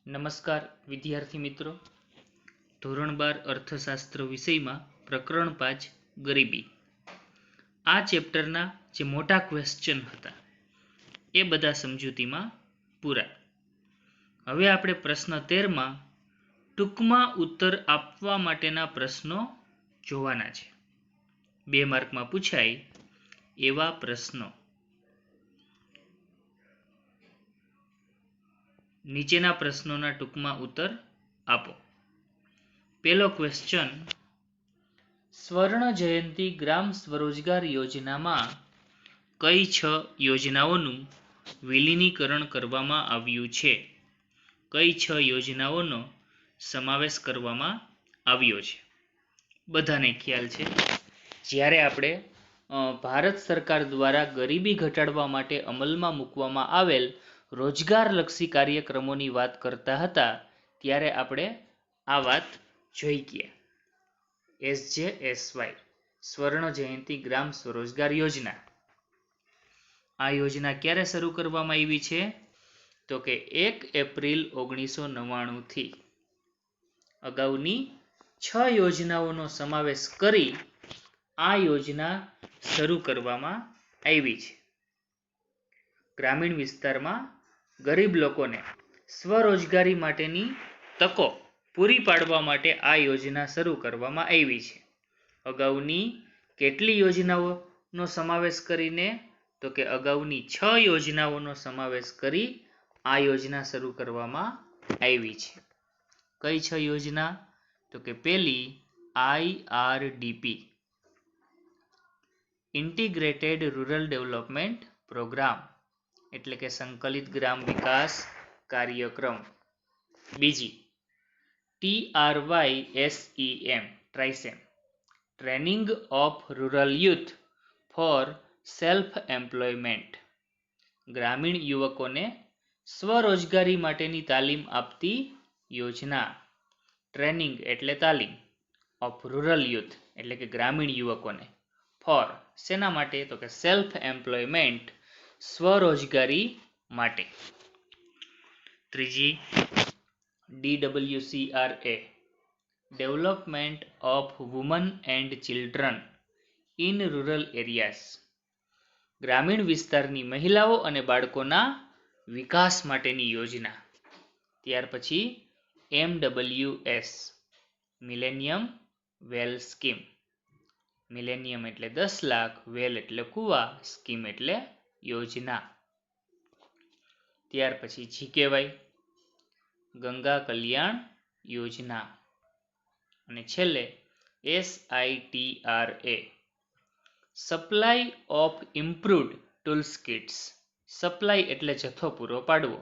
નમસ્કાર વિદ્યાર્થી મિત્રો, ધોરણ 12 અર્થશાસ્ત્ર વિષયમાં પ્રકરણ 5 ગરીબી. આ ચેપ્ટરના જે મોટા ક્વેશ્ચન હતા એ બધા સમજૂતીમાં પૂરા. હવે આપણે પ્રશ્ન 13માં ટૂંકમાં ઉત્તર આપવા માટેના પ્રશ્નો જોવાના છે. 2 માર્કમાં પૂછાય એવા પ્રશ્નો. નીચેના પ્રશ્નોના ટૂંકમાં ઉત્તર આપો. પહેલો ક્વેશ્ચન, સ્વર્ણ જયંતી ગ્રામ સ્વરોજગાર યોજનામાં કઈ 6 યોજનાઓનું વિલીનીકરણ કરવામાં આવ્યું છે? કઈ 6 યોજનાઓનો સમાવેશ કરવામાં આવ્યો છે? બધાને ખ્યાલ છે, જ્યારે આપણે ભારત સરકાર દ્વારા ગરીબી ઘટાડવા માટે અમલમાં મૂકવામાં આવેલ રોજગારલક્ષી કાર્યક્રમોની વાત કરતા હતા ત્યારે આપણે આ વાત જોઈ ગયા. SJSY સ્વર્ણ જયંતી ગ્રામ સ્વરોજગાર યોજના. આ યોજના ક્યારે શરૂ કરવામાં આવી છે? તો કે 1 એપ્રિલ 1999 થી. અગાઉની 6 યોજનાઓનો સમાવેશ કરી આ યોજના શરૂ કરવામાં આવી છે. ગ્રામીણ વિસ્તારમાં ગરીબ લોકોને સ્વરોજગારી માટેની તકો પૂરી પાડવા માટે આ યોજના શરૂ કરવામાં આવી છે. અગાઉની કેટલી યોજનાઓનો સમાવેશ કરીને? તો કે અગાઉની 6 યોજનાઓનો સમાવેશ કરી આ યોજના શરૂ કરવામાં આવી છે. કઈ 6 યોજના? તો કે પહેલી IRDP integrated rural development programme એટલે કે સંકલિત ગ્રામ વિકાસ કાર્યક્રમ. બીજી TRYSEM TRYSEM training of rural youth for self employment ગ્રામીણ યુવકોને સ્વરોજગારી માટેની તાલીમ આપતી યોજના. ટ્રેનિંગ એટલે તાલીમ, ઓફ રૂરલ યુથ એટલે કે ગ્રામીણ યુવકોને, ફોર શેના માટે? તો કે સેલ્ફ એમ્પ્લોયમેન્ટ સ્વરોજગારી માટે. ત્રીજી DWCRA development of woman and children in rural areas ગ્રામીણ વિસ્તારની મહિલાઓ અને બાળકોના વિકાસ માટેની યોજના. ત્યાર પછી MWS મિલેનિયમ વેલ સ્કીમ. મિલેનિયમ એટલે 10 લાખ, વેલ એટલે કુવા, સ્કીમ એટલે યોજના. ત્યાર પછી GKY ગંગા કલ્યાણ યોજના. અને છેલ્લે SITRA supply of improved tools kits. Supply એટલે જથ્થો પૂરો પાડવો,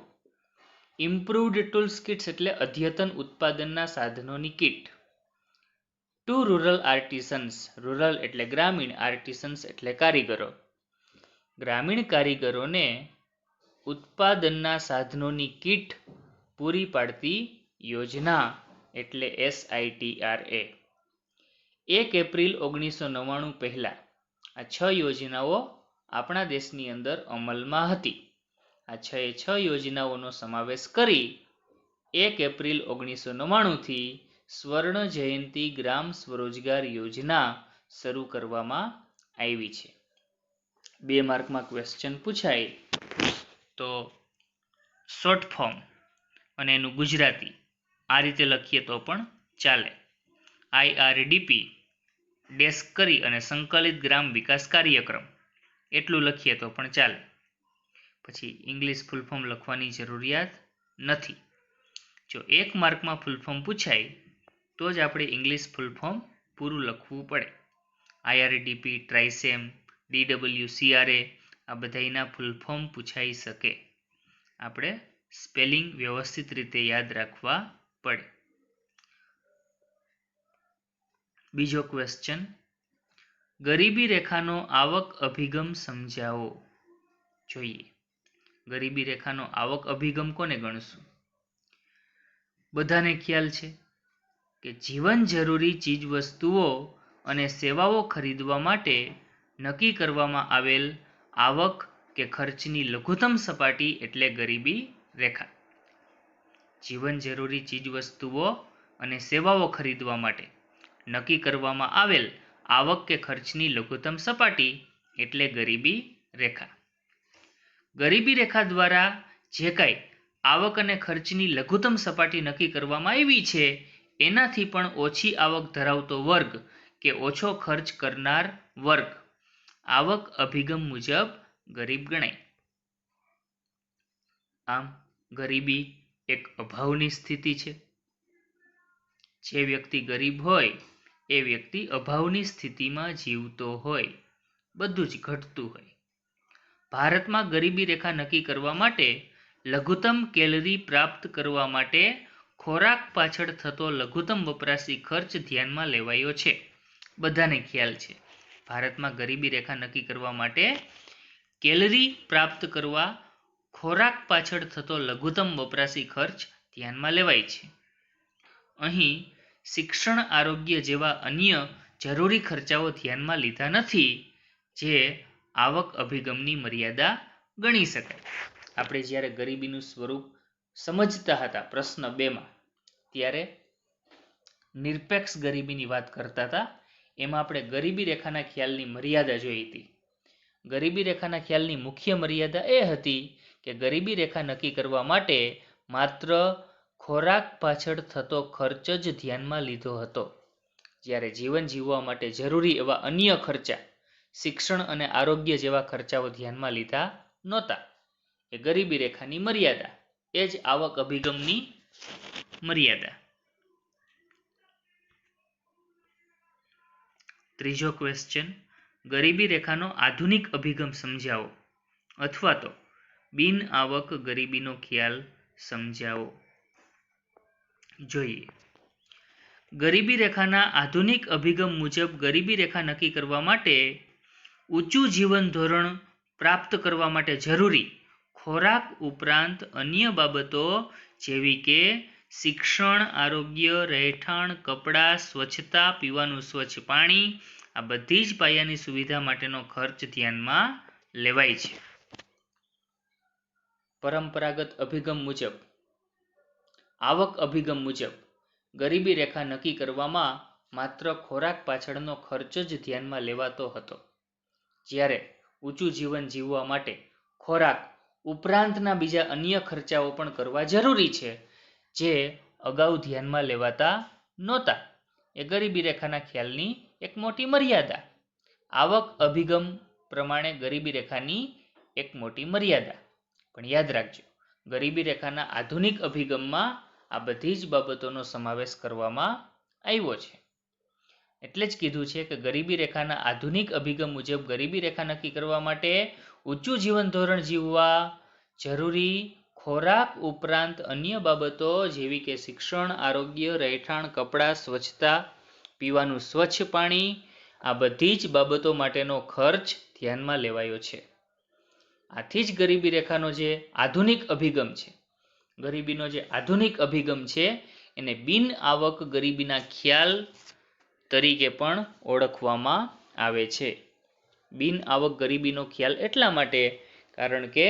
ઇમ્પ્રુવડ ટૂલ્સ કિટ્સ એટલે અદ્યતન ઉત્પાદનના સાધનોની kit. To rural artisans. Rural એટલે ગ્રામીણ, આર્ટિસન્સ એટલે કારીગરો. ગ્રામીણ કારીગરોને ઉત્પાદનના સાધનોની કીટ પૂરી પાડતી યોજના એટલે SITRA. 1 એપ્રિલ 1999 પહેલા આ 6 યોજનાઓ આપણા દેશની અંદર અમલમાં હતી. આ 6 યોજનાઓનો સમાવેશ કરી 1 એપ્રિલ 1999 થી સ્વર્ણ જયંતી ગ્રામ સ્વરોજગાર યોજના શરૂ કરવામાં આવી છે. 2 માર્કમાં ક્વેશ્ચન પૂછાય તો શોર્ટ ફોર્મ અને એનું ગુજરાતી આ રીતે લખીએ તો પણ ચાલે. IRDP ડેશ કરી અને સંકલિત ગ્રામ વિકાસ કાર્યક્રમ એટલું લખીએ તો પણ ચાલે. પછી ઇંગ્લિશ ફૂલ ફોર્મ લખવાની જરૂરિયાત નથી. જો 1 માર્કમાં ફૂલ ફોર્મ પૂછાય તો જ આપણે ઇંગ્લિશ ફૂલ ફોર્મ પૂરું લખવું પડે. IRDP, ટ્રાઇસેમ, DWCRA આ બધાના ફૂલ ફોર્મ પૂછાઈ શકે. આપણે સ્પેલિંગ વ્યવસ્થિત રીતે યાદ રાખવા પડે. બીજો ક્વેશ્ચન, ગરીબી રેખાનો આવક અભિગમ સમજાવો. જોઈએ, ગરીબી રેખાનો આવક અભિગમ કોને ગણશું? બધાને ખ્યાલ છે કે જીવન જરૂરી ચીજવસ્તુઓ અને સેવાઓ ખરીદવા માટે નક્કી કરવામાં આવેલ આવક કે ખર્ચની લઘુત્તમ સપાટી એટલે ગરીબી રેખા. જીવન જરૂરી ચીજવસ્તુઓ અને સેવાઓ ખરીદવા માટે નક્કી કરવામાં આવેલ આવક કે ખર્ચની લઘુત્તમ સપાટી એટલે ગરીબી રેખા. ગરીબી રેખા દ્વારા જે કાંઈ આવક અને ખર્ચની લઘુત્તમ સપાટી નક્કી કરવામાં આવી છે એનાથી પણ ઓછી આવક ધરાવતો વર્ગ કે ઓછો ખર્ચ કરનાર વર્ગ આવક અભિગમ મુજબ ગરીબ ગણાય. આમ ગરીબી એક અભાવની સ્થિતિ છે. જે વ્યક્તિ ગરીબ હોય એ વ્યક્તિ અભાવની સ્થિતિમાં જીવતો હોય, બધું જ ઘટતું હોય. ભારતમાં ગરીબી રેખા નક્કી કરવા માટે લઘુત્તમ કેલરી પ્રાપ્ત કરવા માટે ખોરાક પાછળ થતો લઘુત્તમ વપરાશી ખર્ચ ધ્યાનમાં લેવાયો છે. બધાને ખ્યાલ છે ભારતમાં ગરીબી રેખા નક્કી કરવા માટે કેલરી પ્રાપ્ત કરવા ખોરાક પાછળ થતો લઘુત્તમ વપરાશી ખર્ચ ધ્યાનમાં લેવાય છે. અહીં શિક્ષણ, આરોગ્ય જેવા અન્ય જરૂરી ખર્ચાઓ ધ્યાનમાં લીધા નથી, જે આવક અભિગમની મર્યાદા ગણી શકાય. આપણે જ્યારે ગરીબીનું સ્વરૂપ સમજતા હતા પ્રશ્ન 2માં, ત્યારે નિરપેક્ષ ગરીબીની વાત કરતા હતા. એમાં આપણે ગરીબી રેખાના ખ્યાલની મર્યાદા જોઈ હતી. ગરીબી રેખાના ખ્યાલની મુખ્ય મર્યાદા એ હતી કે ગરીબી રેખા નક્કી કરવા માટે માત્ર ખોરાક પાછળ થતો ખર્ચ જ ધ્યાનમાં લીધો હતો, જ્યારે જીવન જીવવા માટે જરૂરી એવા અન્ય ખર્ચા, શિક્ષણ અને આરોગ્ય જેવા ખર્ચાઓ ધ્યાનમાં લીધા નહોતા. એ ગરીબી રેખાની મર્યાદા, એ જ આવક અભિગમની મર્યાદા. ત્રીજો ક્વેશ્ચન, ગરીબી રેખાનો આધુનિક અભિગમ સમજાવો અથવા તો બિન આવક ગરીબીનો ખ્યાલ સમજાવો. જોઈએ, ગરીબી રેખાના આધુનિક અભિગમ મુજબ ગરીબી રેખા નક્કી કરવા માટે ઊંચું જીવન ધોરણ પ્રાપ્ત કરવા માટે જરૂરી ખોરાક ઉપરાંત અન્ય બાબતો જેવી કે શિક્ષણ, આરોગ્ય, રહેઠાણ, કપડાં, સ્વચ્છતા, પીવાનું સ્વચ્છ પાણી, આ બધી જ પાયાની સુવિધા માટેનો ખર્ચ ધ્યાનમાં લેવાય છે. પરંપરાગત અભિગમ મુજબ, આવક અભિગમ મુજબ ગરીબી રેખા નક્કી કરવામાં માત્ર ખોરાક પાછળનો ખર્ચ જ ધ્યાનમાં લેવાતો હતો, જ્યારે ઊંચું જીવન જીવવા માટે ખોરાક ઉપરાંતના બીજા અન્ય ખર્ચાઓ પણ કરવા જરૂરી છે, જે અગાઉ ધ્યાનમાં લેવાતા નહોતા. એ ગરીબી રેખાના ખ્યાલની એક મોટી મર્યાદા. આવક અભિગમ પ્રમાણે ગરીબી રેખાની એક મોટી મર્યાદા. પણ યાદ રાખજો, ગરીબી રેખાના આધુનિક અભિગમમાં આ બધી જ બાબતોનો સમાવેશ કરવામાં આવ્યો છે. એટલે જ કીધું છે કે ગરીબી રેખાના આધુનિક અભિગમ મુજબ ગરીબી રેખા નક્કી કરવા માટે ઊંચું જીવન ધોરણ જીવવા જરૂરી ખોરાક ઉપરાંત અન્ય બાબતો જેવી કે શિક્ષણ, આરોગ્ય, રહેઠાણ, કપડાં, સ્વચ્છતા, પીવાનું સ્વચ્છ પાણી, આ બધી જ બાબતો માટેનો ખર્ચ ધ્યાનમાં લેવાયો છે. આથી જ ગરીબી રેખાનો જે આધુનિક અભિગમ છે, ગરીબીનો જે આધુનિક અભિગમ છે એને બિન આવક ગરીબીના ખ્યાલ તરીકે પણ ઓળખવામાં આવે છે. બિન આવક ગરીબીનો ખ્યાલ એટલા માટે કારણ કે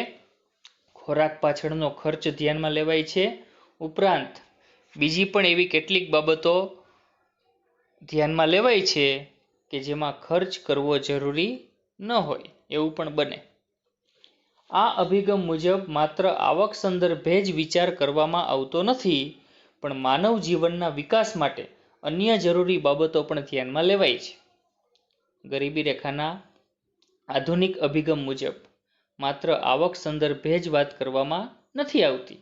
ખોરાક પાછળનો ખર્ચ ધ્યાનમાં લેવાય છે, ઉપરાંત બીજી પણ એવી કેટલીક બાબતો ધ્યાનમાં લેવાય છે કે જેમાં ખર્ચ કરવો જરૂરી ન હોય એવું પણ બને. આ અભિગમ મુજબ માત્ર આવક સંદર્ભે જ વિચાર કરવામાં આવતો નથી, પણ માનવ જીવનના વિકાસ માટે અન્ય જરૂરી બાબતો પણ ધ્યાનમાં લેવાય છે. ગરીબી રેખાના આધુનિક અભિગમ મુજબ માત્ર આવક સંદર્ભે જ વાત કરવામાં નથી આવતી,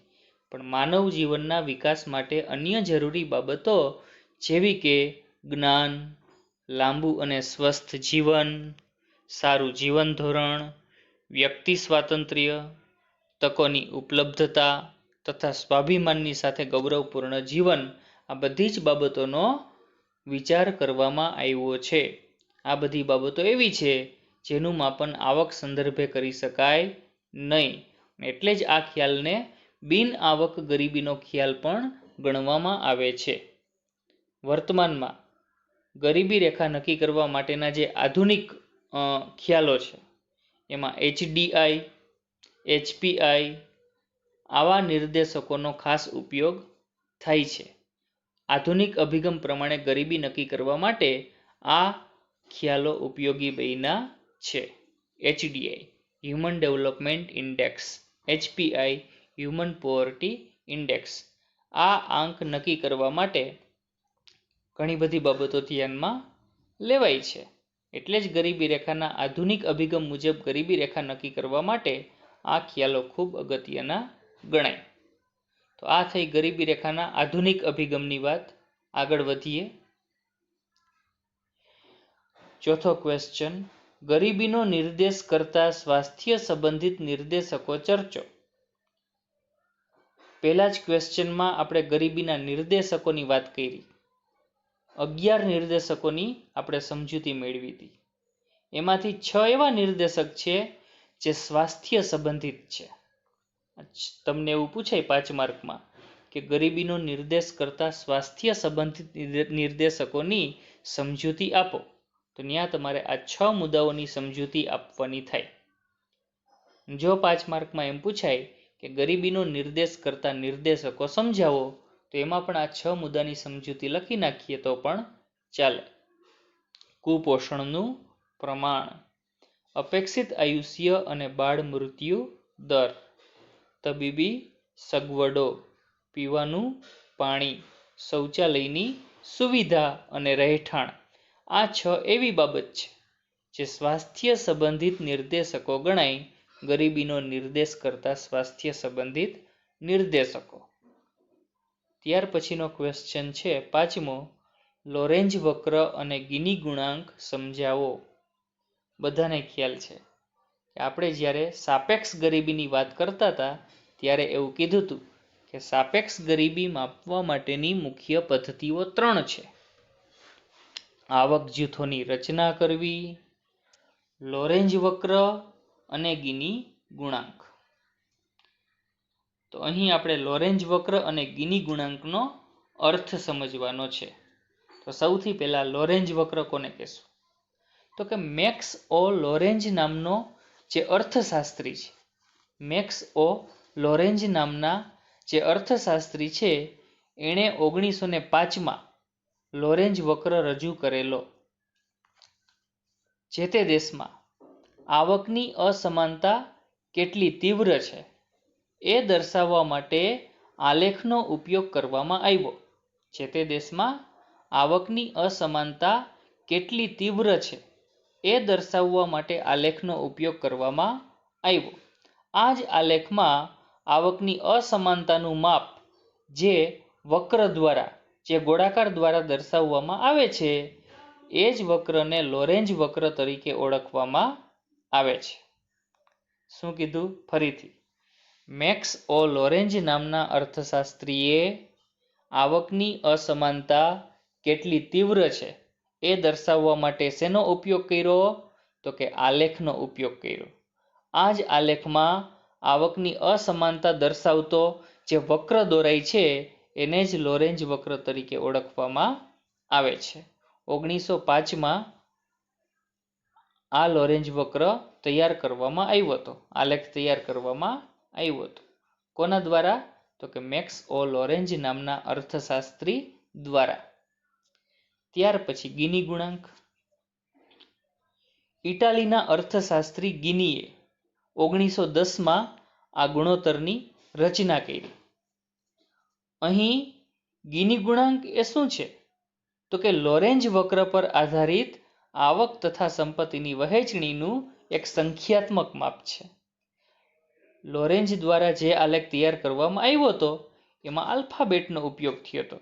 પણ માનવ જીવનના વિકાસ માટે અન્ય જરૂરી બાબતો જેવી કે જ્ઞાન, લાંબુ અને સ્વસ્થ જીવન, સારું જીવન ધોરણ, વ્યક્તિ સ્વાતંત્ર્ય, તકોની ઉપલબ્ધતા તથા સ્વાભિમાનની સાથે ગૌરવપૂર્ણ જીવન, આ બધી જ બાબતોનો વિચાર કરવામાં આવ્યો છે. આ બધી બાબતો એવી છે જેનું માપન આવક સંદર્ભે કરી શકાય નહીં, એટલે જ આ ખ્યાલને બિન આવક ગરીબીનો ખ્યાલ પણ ગણવામાં આવે છે. વર્તમાનમાં ગરીબી રેખા નક્કી કરવા માટેના જે આધુનિક ખ્યાલો છે એમાં HDI, HPI, આવા નિર્દેશકોનો ખાસ ઉપયોગ થાય છે. આધુનિક અભિગમ પ્રમાણે ગરીબી નક્કી કરવા માટે આ ખ્યાલો ઉપયોગી બન્યા છે. HDI human development index, HPI human poverty index. આ આંક નક્કી કરવા માટે ઘણી બધી બાબતો ધ્યાનમાં લેવાય છે. એટલે જ ગરીબી રેખાના આધુનિક અભિગમ મુજબ ગરીબી રેખા નક્કી કરવા માટે આ ખ્યાલો ખૂબ અગત્યના ગણાય. તો આ થઈ ગરીબી રેખાના આધુનિક અભિગમની વાત. આગળ વધીએ. ચોથો ક્વેશ્ચન, ગરીબીનો નિર્દેશ કરતા સ્વાસ્થ્ય સંબંધિત નિર્દેશકો ચર્ચો. પહેલા જ ક્વેશ્ચનમાં આપણે ગરીબીના નિર્દેશકોની વાત કરી. 11 નિર્દેશકોની આપણે સમજૂતી મેળવી હતી. એમાંથી 6 એવા નિર્દેશક છે જે સ્વાસ્થ્ય સંબંધિત છે. તમને એવું પૂછાય 5 માર્કમાં કે ગરીબીનો નિર્દેશ કરતા સ્વાસ્થ્ય સંબંધિત નિર્દેશકોની સમજૂતી આપો, તો ત્યાં તમારે આ 6 મુદ્દાઓની સમજૂતી આપવાની થાય. જો 5 માર્કમાં એમ પૂછાય કે ગરીબીનો નિર્દેશ કરતા નિર્દેશકો સમજાવો, તો એમાં પણ આ 6 મુદ્દાની સમજૂતી લખી નાખીએ તો પણ ચાલે. કુપોષણનું પ્રમાણ, અપેક્ષિત આયુષ્ય અને બાળ મૃત્યુ દર, તબીબી સગવડો, પીવાનું પાણી, શૌચાલયની સુવિધા અને રહેઠાણ. આ 6 એવી બાબત છે જે સ્વાસ્થ્ય સંબંધિત નિર્દેશકો ગણાય. ગરીબીનો નિર્દેશ કરતા સ્વાસ્થ્ય સંબંધિત નિર્દેશકો. ત્યાર પછીનો ક્વેશ્ચન છે 5મો, લોરેન્જ વક્ર અને ગિની ગુણાંક સમજાવો. બધાને ખ્યાલ છે કે આપણે જ્યારે સાપેક્ષ ગરીબીની વાત કરતા હતા ત્યારે એવું કીધું હતું કે સાપેક્ષ ગરીબી માપવા માટેની મુખ્ય પદ્ધતિઓ 3 છે. આવક જૂથોની રચના કરવી, લોરેન્જ વક્ર અને ગિની ગુણાંક. તો અહીં આપણે લોરેન્જ વક્ર અને ગિની ગુણાંકનો અર્થ સમજવાનો છે. તો સૌથી પહેલા લોરેન્જ વક્ર કોને કહેશું? તો કે મેક્સ ઓ લોરેન્જ નામનો જે અર્થશાસ્ત્રી છે, મેક્સ ઓ લોરેન્જ નામના જે અર્થશાસ્ત્રી છે, એણે 1905માં લોરેન્જ વક્ર રજૂ કરેલો. જે તે દેશમાં આવકની અસમાનતા કેટલી તીવ્ર છે એ દર્શાવવા માટે આલેખનો ઉપયોગ કરવામાં આવ્યો. જે તે દેશમાં આવકની અસમાનતા કેટલી તીવ્ર છે એ દર્શાવવા માટે આલેખનો ઉપયોગ કરવામાં આવ્યો. આ જ આલેખમાં આવકની અસમાનતાનું માપ જે વક્ર દ્વારા, જે ગોળાકાર દ્વારા દર્શાવવામાં આવે છે, એ જ વક્રને લોરેન્જ વક્ર તરીકે ઓળખવામાં આવે છે. શું કીધું? ફરીથી. મેક્સ ઓ લોરેન્જ નામના અર્થશાસ્ત્રીએ આવકની અસમાનતા કેટલી તીવ્ર છે એ દર્શાવવા માટે શેનો ઉપયોગ કર્યો? તો કે આલેખનો ઉપયોગ કર્યો. આ જ આલેખમાં આવકની અસમાનતા દર્શાવતો જે વક્ર દોરાય છે એને જ લોરેન્જ વક્ર તરીકે ઓળખવામાં આવે છે. 1905માં આ લોરેન્જ વક્ર તૈયાર કરવામાં આવ્યો હતો, આલેખ તૈયાર કરવામાં આવ્યો હતો. કોના દ્વારા? તો કે મેક્સ ઓ લોરેન્જ નામના અર્થશાસ્ત્રી દ્વારા. ત્યાર પછી ગિની ગુણાંક. ઇટાલીના અર્થશાસ્ત્રી ગિનીએ 1910માં આ ગુણોત્તરની રચના કરી. અહીં ગિની ગુણાંક એ શું છે? તો કે લોરેન્જ વક્ર પર આધારિત આવક તથા સંપત્તિની વહેંચણીનું એક સંખ્યાત્મક માપ છે. લોરેન્જ દ્વારા જે આલેખ તૈયાર કરવામાં આવ્યો હતો એમાં આલ્ફાબેટનો ઉપયોગ થયો હતો,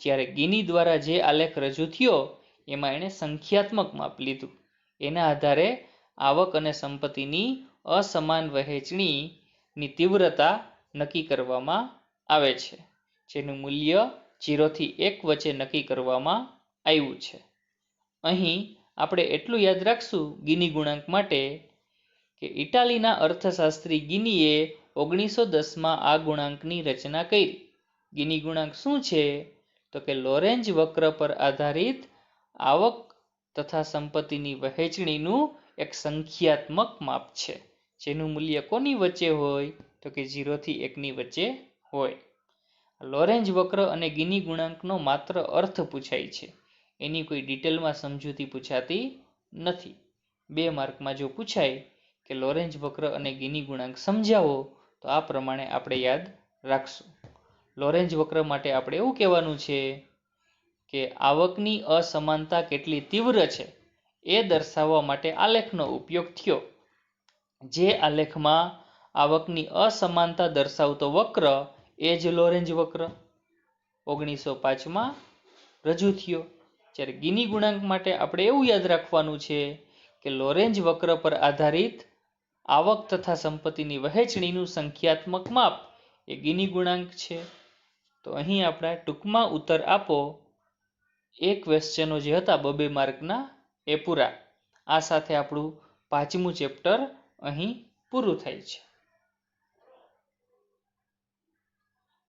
જ્યારે ગિની દ્વારા જે આલેખ રજૂ થયો એમાં એણે સંખ્યાત્મક માપ લીધું. એના આધારે આવક અને સંપત્તિની અસમાન વહેંચણીની તીવ્રતા નક્કી કરવામાં આવે છે, જેનું મૂલ્ય 0 થી 1 વચ્ચે નક્કી કરવામાં આવ્યું છે. અહીં આપણે એટલું યાદ રાખશું ગિની ગુણાંક માટે કે ઇટાલીના અર્થશાસ્ત્રી ગિનીએ 1910માં આ ગુણાંકની રચના કરી. ગિની ગુણાંક શું છે? તો કે લોરેન્જ વક્ર પર આધારિત આવક તથા સંપત્તિની વહેંચણીનું એક સંખ્યાત્મક માપ છે, જેનું મૂલ્ય કોની વચ્ચે હોય? તો તો કે 0 થી 1 ની વચ્ચે હોય. લોરેન્જ વક્ર અને ગિની ગુણાંકનો માત્ર અર્થ પૂછાય છે, એની કોઈ ડિટેલમાં સમજૂતી પૂછાતી નથી. 2 માર્કમાં જો પૂછાય કે લોરેન્જ વક્ર અને ગિની ગુણાંક સમજાવો તો આ પ્રમાણે આપણે યાદ રાખશું. લોરેન્જ વક્ર માટે આપણે એવું કહેવાનું છે કે આવકની અસમાનતા કેટલી તીવ્ર છે એ દર્શાવવા માટે આલેખનો ઉપયોગ થયો. જે આલેખમાં આવકની અસમાનતા દર્શાવતો વક્ર એ જ લોરેન્જ વક્ર 1905માં રજૂ થયો. જ્યારે ગિની ગુણાંક માટે આપણે એવું યાદ રાખવાનું છે કે લોરેન્જ વક્ર પર આધારિત આવક તથા સંપત્તિની વહેંચણીનું સંખ્યાત્મક માપ એ ગિની ગુણાંક છે. તો અહીં આપણા ટૂંકમાં ઉત્તર આપો એ ક્વેશ્ચનો જે હતા 2 માર્કના એ પૂરા. આ સાથે આપણું 5મું ચેપ્ટર અહીં પૂરું થાય છે.